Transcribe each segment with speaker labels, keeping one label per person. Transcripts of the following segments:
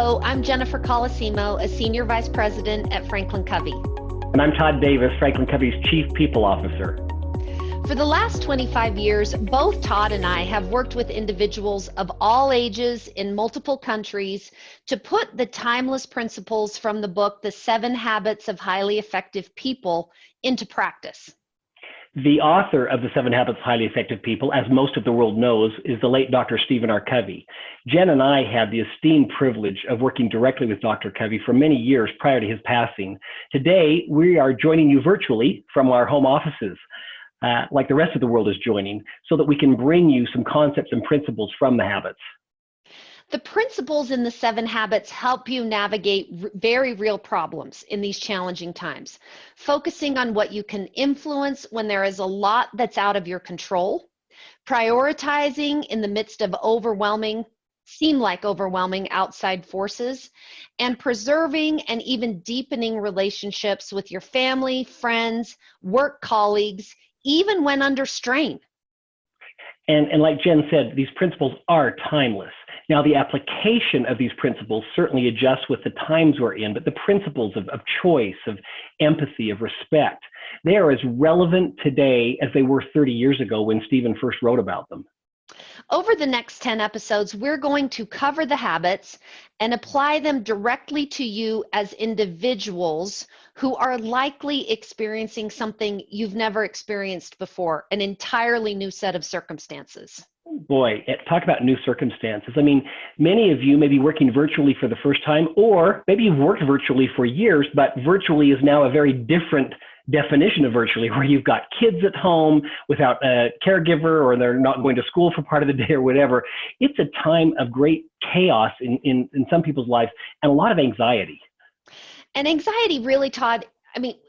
Speaker 1: Hello, I'm Jennifer Colosimo, a Senior Vice President at Franklin Covey.
Speaker 2: And I'm Todd Davis, Franklin Covey's Chief People Officer.
Speaker 1: For the last 25 years, both Todd and I have worked with individuals of all ages in multiple countries to put the timeless principles from the book, The 7 Habits of Highly Effective People, into practice.
Speaker 2: The author of The 7 Habits of Highly Effective People, as most of the world knows, is the late Dr. Stephen R. Covey. Jen and I had the esteemed privilege of working directly with Dr. Covey for many years prior to his passing. Today, we are joining you virtually from our home offices, like the rest of the world is joining, so that we can bring you some concepts and principles from the habits.
Speaker 1: The principles in the 7 habits help you navigate very real problems in these challenging times, focusing on what you can influence when there is a lot that's out of your control, prioritizing in the midst of overwhelming outside forces, and preserving and even deepening relationships with your family, friends, work colleagues, even when under strain.
Speaker 2: And like Jen said, these principles are timeless. Now, the application of these principles certainly adjusts with the times we're in, but the principles of choice, of empathy, of respect, they are as relevant today as they were 30 years ago when Stephen first wrote about them.
Speaker 1: Over the next 10 episodes, we're going to cover the habits and apply them directly to you as individuals who are likely experiencing something you've never experienced before, an entirely new set of circumstances.
Speaker 2: Boy, talk about new circumstances. I mean, many of you may be working virtually for the first time, or maybe you've worked virtually for years, but virtually is now a very different definition of virtually, where you've got kids at home without a caregiver, or they're not going to school for part of the day or whatever. It's a time of great chaos in some people's lives and a lot of anxiety.
Speaker 1: And anxiety really, Todd,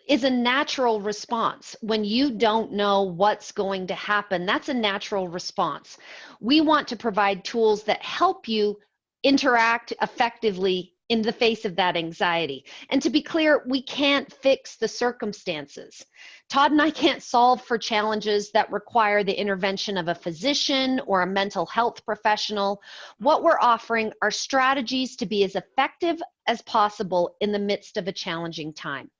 Speaker 1: is a natural response. When you don't know what's going to happen, that's a natural response. We want to provide tools that help you interact effectively in the face of that anxiety. And to be clear, we can't fix the circumstances. Todd and I can't solve for challenges that require the intervention of a physician or a mental health professional. What we're offering are strategies to be as effective as possible in the midst of a challenging time.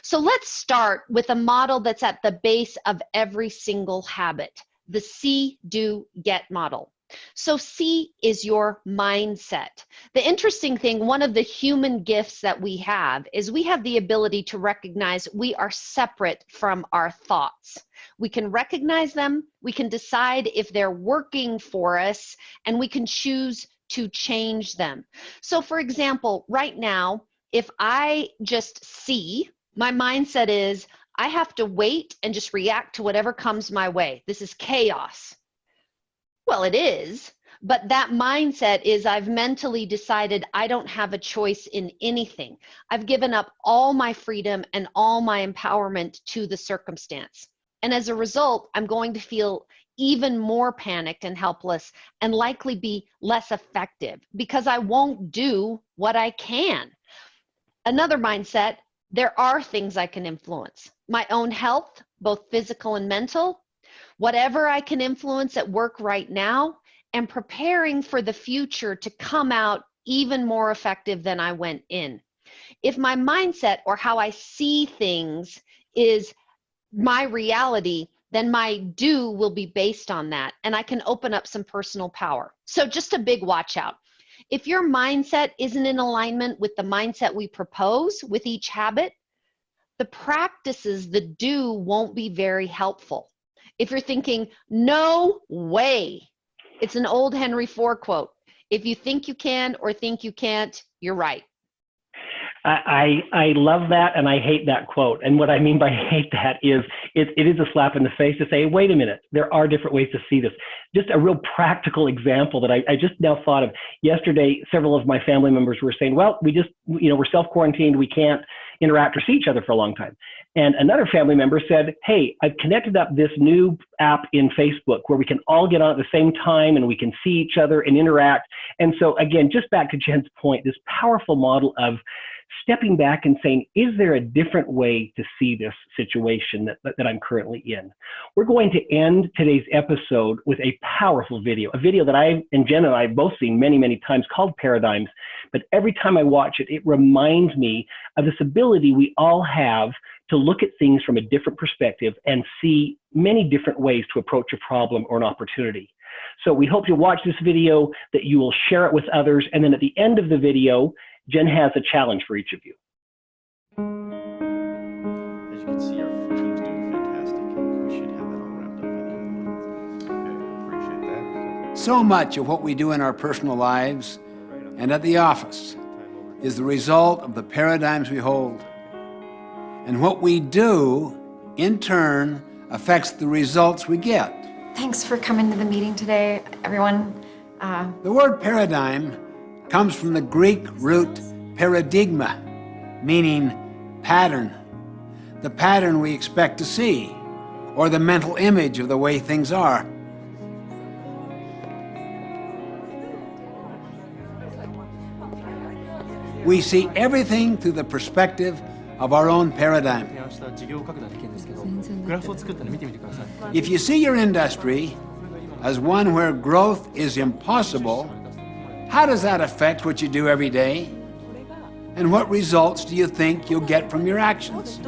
Speaker 1: So let's start with a model that's at the base of every single habit, the see, do, get model. So C is your mindset. The interesting thing, one of the human gifts that we have is we have the ability to recognize we are separate from our thoughts. We can recognize them, we can decide if they're working for us, and we can choose to change them. So for example, right now, if I just see, my mindset is I have to wait and just react to whatever comes my way. This is chaos. Well, it is, but that mindset is I've mentally decided I don't have a choice in anything. I've given up all my freedom and all my empowerment to the circumstance. And as a result, I'm going to feel even more panicked and helpless and likely be less effective because I won't do what I can. Another mindset, there are things I can influence. My own health, both physical and mental, whatever I can influence at work right now, and preparing for the future to come out even more effective than I went in. If my mindset or how I see things is my reality, then my do will be based on that, and I can open up some personal power. So just a big watch out. If your mindset isn't in alignment with the mindset we propose with each habit, the practices, the do, won't be very helpful. If you're thinking, no way, it's an old Henry Ford quote. If you think you can or think you can't, you're right.
Speaker 2: I love that, and I hate that quote. And what I mean by hate that is it is a slap in the face to say, wait a minute, there are different ways to see this. Just a real practical example that I just now thought of. Yesterday, several of my family members were saying, well, we're self-quarantined, we can't interact or see each other for a long time. And another family member said, hey, I've connected up this new app in Facebook where we can all get on at the same time and we can see each other and interact. And so again, just back to Jen's point, this powerful model of stepping back and saying, is there a different way to see this situation that I'm currently in? We're going to end today's episode with a powerful video, a video that I and Jen and I have both seen many, many times called Paradigms. But every time I watch it, it reminds me of this ability we all have to look at things from a different perspective and see many different ways to approach a problem or an opportunity. So we hope you'll watch this video, that you will share it with others, and then at the end of the video, Jen has a challenge for each of you.
Speaker 3: As you can see, our team's doing fantastic. We should have that all wrapped up by the end of the month. Okay, appreciate that.
Speaker 4: So much of what we do in our personal lives and at the office is the result of the paradigms we hold. And what we do, in turn, affects the results we get.
Speaker 5: Thanks for coming to the meeting today, everyone.
Speaker 4: The word paradigm comes from the Greek root paradigma, meaning pattern. The pattern we expect to see, or the mental image of the way things are. We see everything through the perspective of our own paradigm. If you see your industry as one where growth is impossible, how does that affect what you do every day? And what results do you think you'll get from your actions?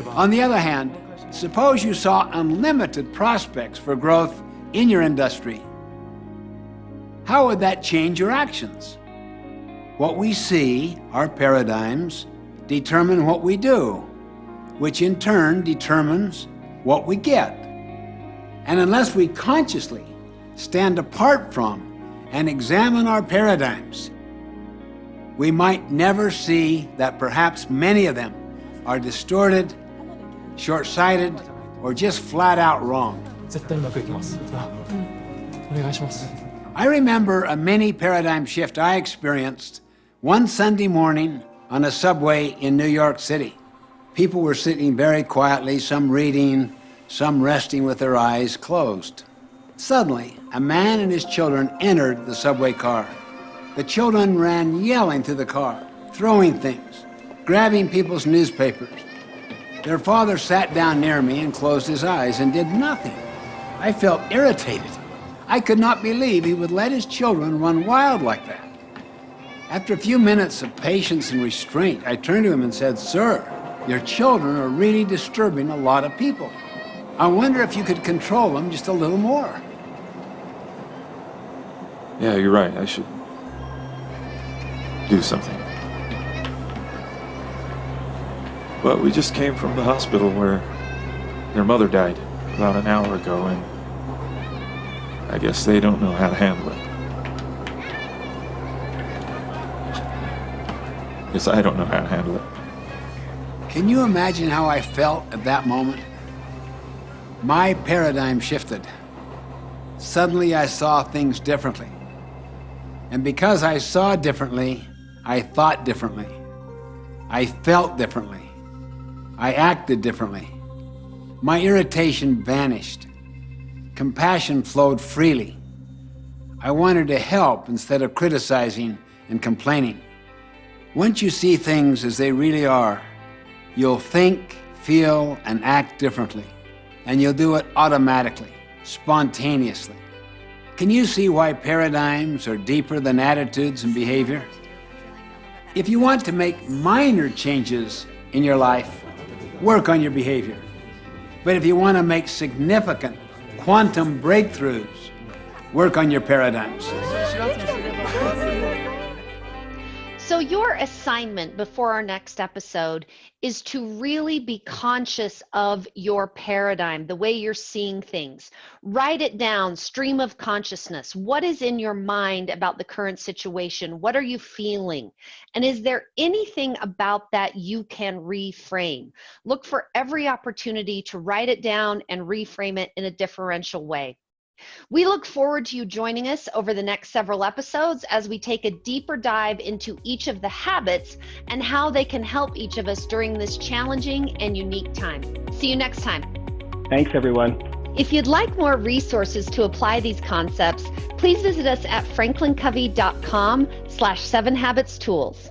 Speaker 4: On the other hand, suppose you saw unlimited prospects for growth in your industry. How would that change your actions? What we see, our paradigms, determine what we do, which in turn determines what we get. And unless we consciously stand apart from and examine our paradigms, we might never see that perhaps many of them are distorted, short-sighted, or just flat out wrong. I remember a mini paradigm shift I experienced one Sunday morning on a subway in New York City. People were sitting very quietly, some reading, some resting with their eyes closed. Suddenly, a man and his children entered the subway car. The children ran yelling through the car, throwing things, grabbing people's newspapers. Their father sat down near me and closed his eyes and did nothing. I felt irritated. I could not believe he would let his children run wild like that. After a few minutes of patience and restraint, I turned to him and said, "Sir, your children are really disturbing a lot of people. I wonder if you could control them just a little more."
Speaker 6: Yeah, you're right. I should do something. But we just came from the hospital where their mother died about an hour ago, and I guess they don't know how to handle it. Guess I don't know how to handle it.
Speaker 4: Can you imagine how I felt at that moment? My paradigm shifted. Suddenly I saw things differently. And because I saw differently, I thought differently. I felt differently. I acted differently. My irritation vanished. Compassion flowed freely. I wanted to help instead of criticizing and complaining. Once you see things as they really are, you'll think, feel, and act differently. And you'll do it automatically, spontaneously. Can you see why paradigms are deeper than attitudes and behavior? If you want to make minor changes in your life, work on your behavior. But if you want to make significant quantum breakthroughs, work on your paradigms.
Speaker 1: So your assignment before our next episode is to really be conscious of your paradigm, the way you're seeing things. Write it down, stream of consciousness. What is in your mind about the current situation? What are you feeling? And is there anything about that you can reframe? Look for every opportunity to write it down and reframe it in a differential way. We look forward to you joining us over the next several episodes as we take a deeper dive into each of the habits and how they can help each of us during this challenging and unique time. See you next time.
Speaker 2: Thanks, everyone.
Speaker 1: If you'd like more resources to apply these concepts, please visit us at franklincovey.com/7habitstools.